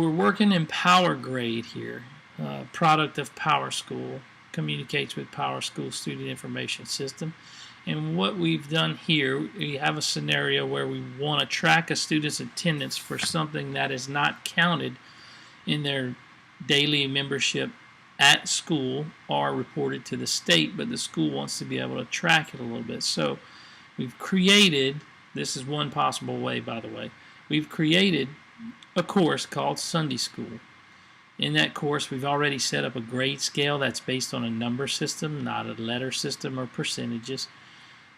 We're working in PowerGrade here, product of PowerSchool, communicates with PowerSchool Student Information System. And what we've done here, we have a scenario where we want to track a student's attendance for something that is not counted in their daily membership at school or reported to the state, but the school wants to be able to track it a little bit. So we've created, this is one possible way, by the way, we've created a course called Sunday School. In that course, we've already set up a grade scale that's based on a number system, not a letter system or percentages.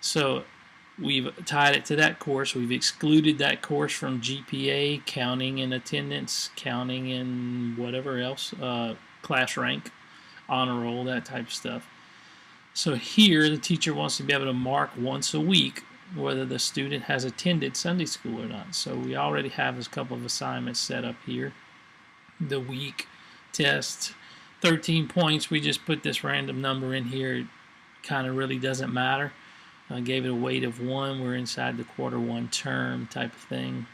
So we've tied it to that course. We've excluded that course from GPA, counting in attendance, counting in whatever else, class rank, honor roll, that type of stuff. So here, the teacher wants to be able to mark once a week whether the student has attended Sunday school or not. So we already have a couple of assignments set up here. The week test, 13 points. We just put this random number in here. It kind of really doesn't matter. I gave it a weight of 1. We're inside the quarter 1 term type of thing.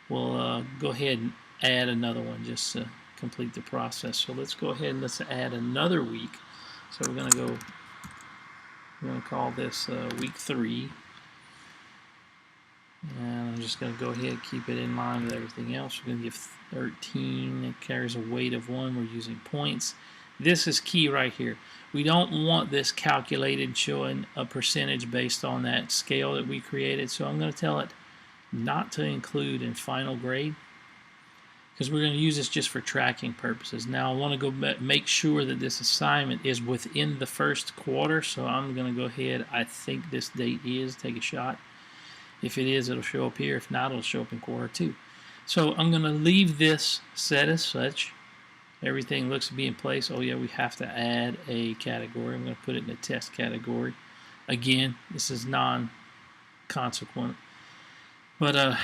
We'll go ahead and add another one just to complete the process. So let's go ahead and let's add another week. So we're going to call this week 3. And I'm just going to go ahead and keep it in line with everything else. We're going to give 13. It carries a weight of 1. We're using points. This is key right here. We don't want this calculated showing a percentage based on that scale that we created. So I'm going to tell it not to include in final grade because we're going to use this just for tracking purposes. Now I want to go make sure that this assignment is within the first quarter. So I'm going to go ahead. I think this date is. Take a shot. If it is, it'll show up here. If not, it'll show up in quarter 2. So I'm going to leave this set as such. Everything looks to be in place. Oh yeah, we have to add a category. I'm going to put it in the test category. Again, this is non-consequent. But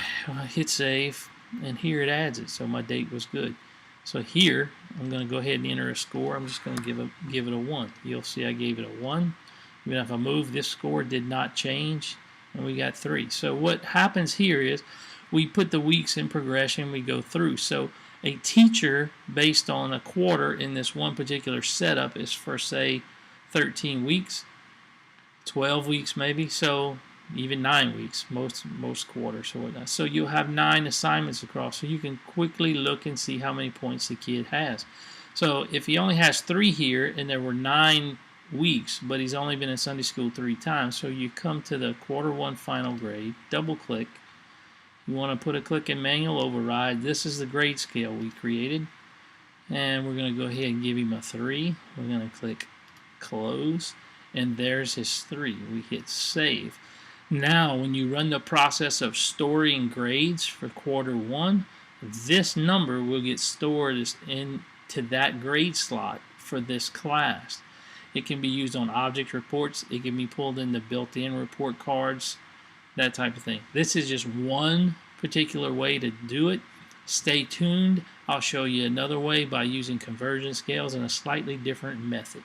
hit save, and here it adds it. So my date was good. So here, I'm going to go ahead and enter a score. I'm just going to give it a 1. You'll see I gave it a 1. Even if I move, this score did not change. And we got 3. So what happens here is we put the weeks in progression, we go through. So a teacher based on a quarter in this one particular setup is for say 13 weeks, 12 weeks maybe, so even 9 weeks, most quarters or whatnot. So you'll have 9 assignments across, so you can quickly look and see how many points the kid has. So if he only has 3 here and there were 9 weeks, but he's only been in Sunday school 3 times. So you come to the quarter 1 final grade, double click. You want to put a click in manual override. This is the grade scale we created. And we're going to go ahead and give him a 3. We're going to click close. And there's his 3. We hit save. Now when you run the process of storing grades for quarter 1, this number will get stored into that grade slot for this class. It can be used on object reports. It can be pulled in the built-in report cards, that type of thing. This is just one particular way to do it. Stay tuned. I'll show you another way by using conversion scales in a slightly different method.